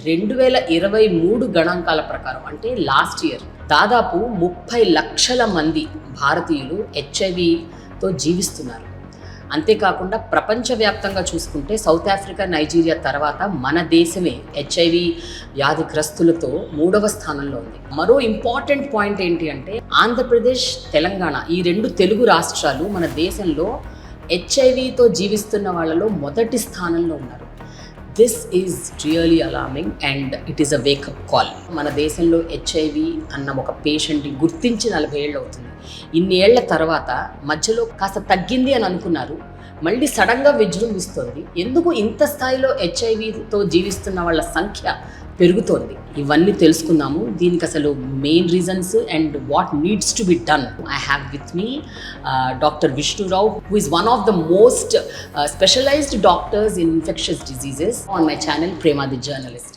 2023 గణాంకాల ప్రకారం అంటే లాస్ట్ ఇయర్ దాదాపు 30 లక్షల మంది భారతీయులు హెచ్ఐవితో జీవిస్తున్నారు. అంతేకాకుండా ప్రపంచవ్యాప్తంగా చూసుకుంటే సౌత్ ఆఫ్రికా, నైజీరియా తర్వాత మన దేశమే హెచ్ఐవి వ్యాధిగ్రస్తులతో 3వ స్థానంలో ఉంది. మరో ఇంపార్టెంట్ పాయింట్ ఏంటి అంటే ఆంధ్రప్రదేశ్, తెలంగాణ ఈ 2 తెలుగు రాష్ట్రాలు మన దేశంలో హెచ్ఐవితో జీవిస్తున్న వాళ్ళలో మొదటి స్థానంలో ఉన్నారు. This is really alarming and it is a wake up call. మన దేశంలో హెచ్ఐవి అన్న ఒక పేషెంట్ని గుర్తించి 40 ఏళ్ళు అవుతుంది. ఇన్ని ఏళ్ల తర్వాత మధ్యలో కాస్త తగ్గింది అని అనుకున్నారు, మళ్ళీ సడన్గా విజృంభిస్తోంది. ఎందుకు ఇంత స్థాయిలో హెచ్ఐవితో జీవిస్తున్న వాళ్ళ సంఖ్య పెరుగుతోంది? ఇవన్నీ తెలుసుకుందాము. దీనికి అసలు main reasons and what needs to be done. I have with me doctor Vishnu Rao, who is one of the most specialized doctors in infectious diseases on my channel, Prema the Journalist.